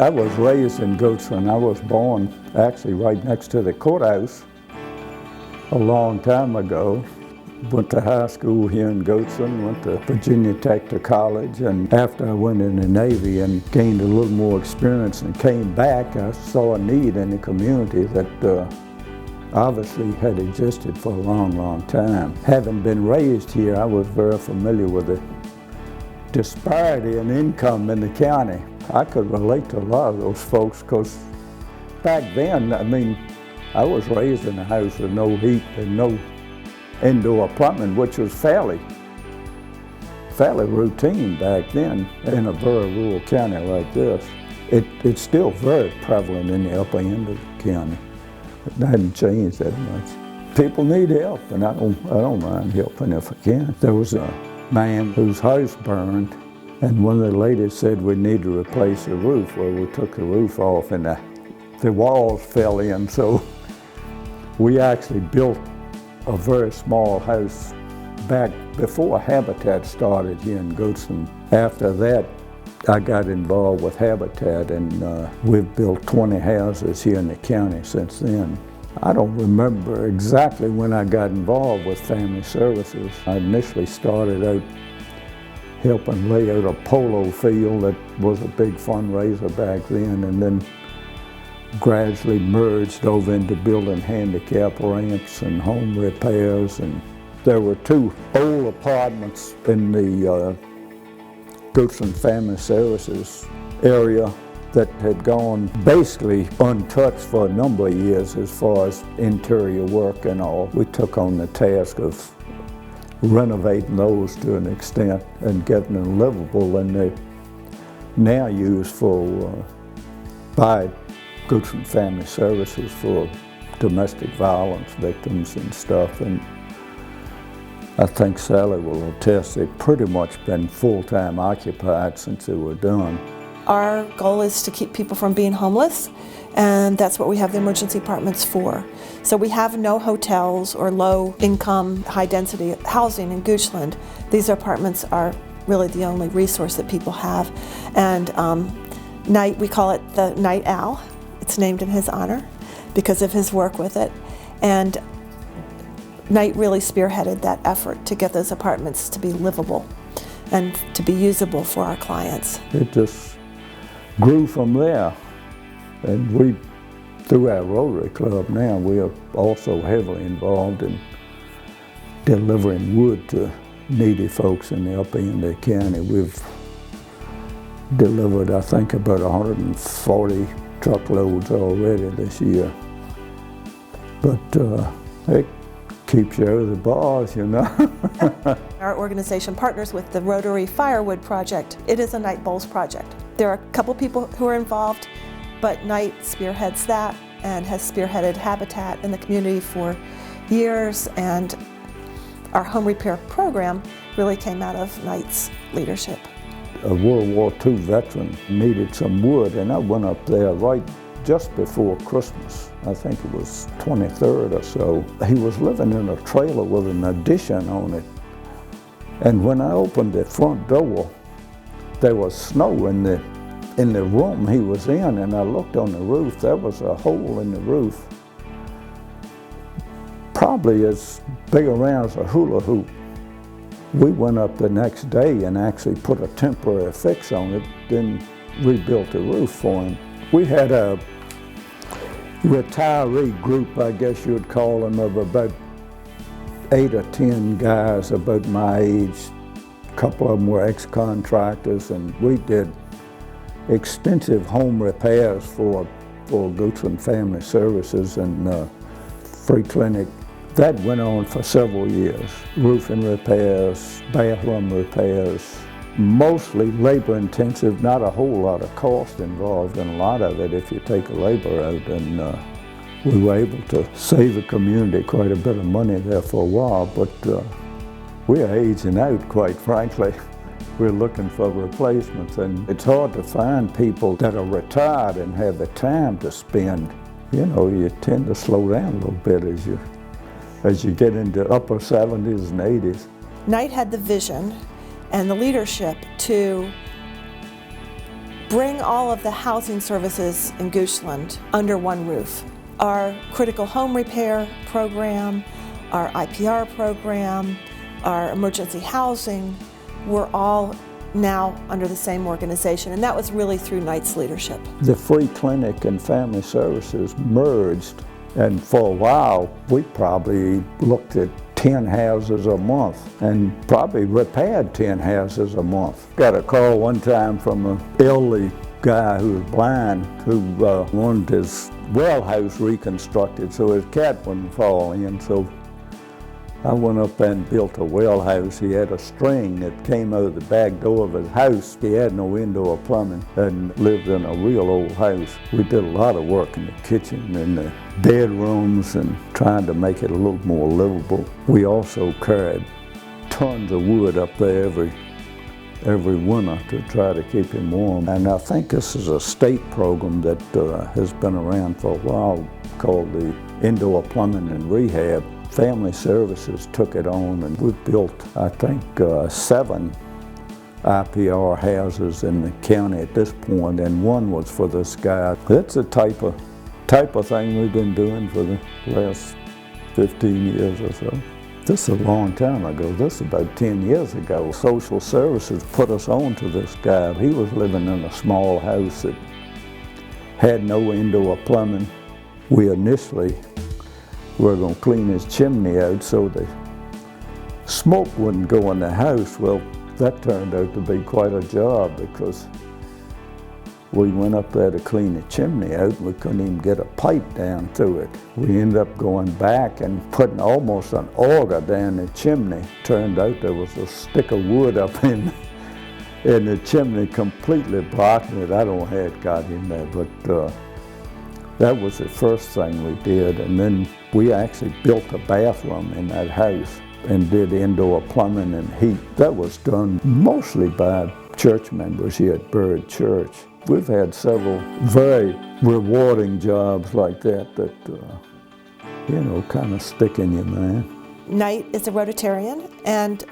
I was raised in Goochland. I was born actually right next to the courthouse a long time ago. Went to high school here in Goochland, went to Virginia Tech to college, and after I went in the Navy and gained a little more experience and came back, I saw a need in the community that obviously had existed for a long, long time. Having been raised here, I was very familiar with the disparity in income in the county. I could relate to a lot of those folks because back then, I mean, I was raised in a house with no heat and no indoor plumbing, which was fairly routine back then in a very rural county like this. It's still very prevalent in the upper end of the county. It hasn't changed that much. People need help, and I don't mind helping if I can. There was a man whose house burned, and one of the ladies said we need to replace the roof. Well, we took the roof off, and the walls fell in, so we actually built a very small house back before Habitat started here in Goochland. After that, I got involved with Habitat, and we've built 20 houses here in the county since then. I don't remember exactly when I got involved with Family Services. I initially started out helping lay out a polo field that was a big fundraiser back then, and then gradually merged over into building handicap ramps and home repairs. And there were 2 old apartments in the Goochland Family Services area that had gone basically untouched for a number of years as far as interior work and all. We took on the task of renovating those to an extent and getting them livable, and they're now used by Goochland Family Services for domestic violence victims and stuff. And I think Sally will attest they've pretty much been full-time occupied since they were done. Our goal is to keep people from being homeless, and that's what we have the emergency apartments for. So we have no hotels or low-income, high-density housing in Goochland. These apartments are really the only resource that people have. And Knight, we call it the Night Owl. It's named in his honor because of his work with it. And Knight really spearheaded that effort to get those apartments to be livable and to be usable for our clients. It just grew from there. And we, through our Rotary Club now, we are also heavily involved in delivering wood to needy folks in the upper end of the county. We've delivered, I think, about 140 truckloads already this year. But it keeps you out of the bars, you know. Our organization partners with the Rotary Firewood Project. It is a Knight Bowles project. There are a couple people who are involved, but Knight spearheads that and has spearheaded Habitat in the community for years, and our home repair program really came out of Knight's leadership. A World War II veteran needed some wood, and I went up there right just before Christmas. I think it was 23rd or so. He was living in a trailer with an addition on it. And when I opened the front door, there was snow in the room he was in, and I looked on the roof. There was a hole in the roof, probably as big around as a hula hoop. We went up the next day and actually put a temporary fix on it, then rebuilt the roof for him. We had a retiree group, I guess you would call them, of about 8 or 10 guys about my age. A couple of them were ex-contractors, and we did extensive home repairs for Goochland Family Services and free clinic. That went on for several years. Roofing repairs, bathroom repairs, mostly labor intensive, not a whole lot of cost involved in a lot of it if you take a labor out, and we were able to save the community quite a bit of money there for a while, but we are aging out, quite frankly. We're looking for replacements, and it's hard to find people that are retired and have the time to spend. You know, you tend to slow down a little bit as you get into upper 70s and 80s. Knight had the vision and the leadership to bring all of the housing services in Goochland under one roof. Our critical home repair program, our IPR program, our emergency housing, were all now under the same organization, and that was really through Knight's leadership. The free clinic and family services merged, and for a while we probably looked at 10 houses a month and probably repaired 10 houses a month. Got a call one time from an elderly guy who was blind who wanted his well house reconstructed so his cat wouldn't fall in. So I went up and built a well house. He had a string that came out of the back door of his house. He had no indoor plumbing and lived in a real old house. We did a lot of work in the kitchen and the bedrooms and trying to make it a little more livable. We also carried tons of wood up there every winter to try to keep him warm. And I think this is a state program that has been around for a while called the Indoor Plumbing and Rehab. Family Services took it on, and we built, I think, 7 IPR houses in the county at this point, and one was for this guy. That's the type of thing we've been doing for the last 15 years or so. This is a long time ago. This is about 10 years ago. Social Services put us on to this guy. He was living in a small house that had no indoor plumbing. We initially were going to clean his chimney out so the smoke wouldn't go in the house. Well, that turned out to be quite a job because we went up there to clean the chimney out and we couldn't even get a pipe down through it. We ended up going back and putting almost an auger down the chimney. Turned out there was a stick of wood up in the chimney completely blocking it. I don't know how it got in there, but that was the first thing we did. And then we actually built a bathroom in that house and did indoor plumbing and heat. That was done mostly by church members here at Bird Church. We've had several very rewarding jobs like that you know, kind of stick in your mind. Knight is a Rotarian, and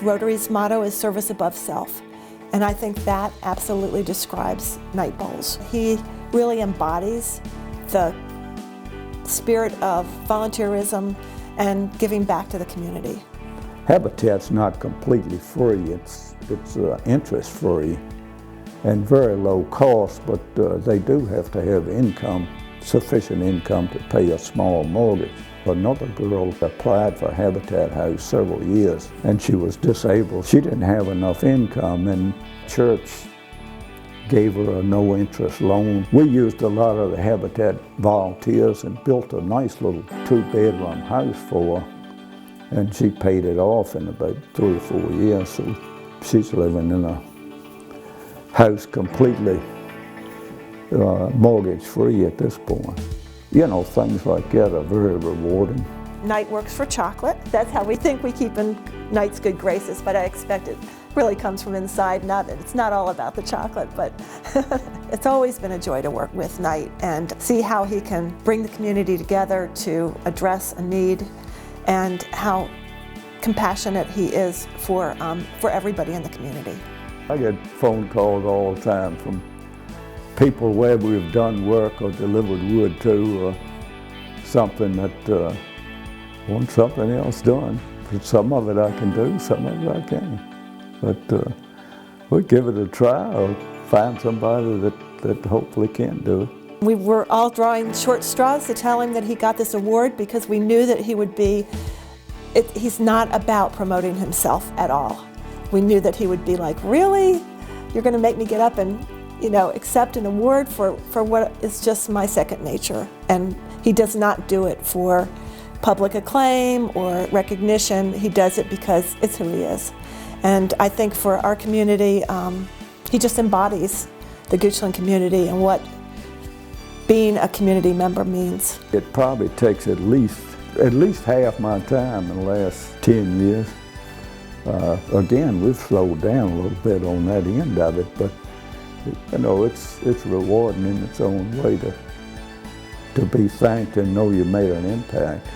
Rotary's motto is service above self. And I think that absolutely describes Knight Bowles. He really embodies the spirit of volunteerism and giving back to the community. Habitat's not completely free. It's interest free and very low cost, but they do have to have income, sufficient income to pay a small mortgage. Another girl applied for Habitat House several years and she was disabled. She didn't have enough income and church gave her a no-interest loan. We used a lot of the Habitat volunteers and built a nice little 2-bedroom house for her, and she paid it off in about 3 or 4 years. So she's living in a house completely mortgage-free at this point. You know, things like that are very rewarding. Knight works for chocolate. That's how we think we keep in Knight's good graces, but I expect it really comes from inside. It's not all about the chocolate, but it's always been a joy to work with Knight and see how he can bring the community together to address a need and how compassionate he is for everybody in the community. I get phone calls all the time from people where we've done work or delivered wood to, or something that want something else done. Some of it I can do, some of it I can't. But we'll give it a try or find somebody that hopefully can do it. We were all drawing short straws to tell him that he got this award because we knew that he would be, he's not about promoting himself at all. We knew that he would be like, really? You're going to make me get up and, you know, accept an award for what is just my second nature. And he does not do it for public acclaim or recognition. He does it because it's who he is. And I think for our community, he just embodies the Goochland community and what being a community member means. It probably takes at least half my time in the last 10 years. Again, we've slowed down a little bit on that end of it, but you know, it's rewarding in its own way to be thanked and know you made an impact.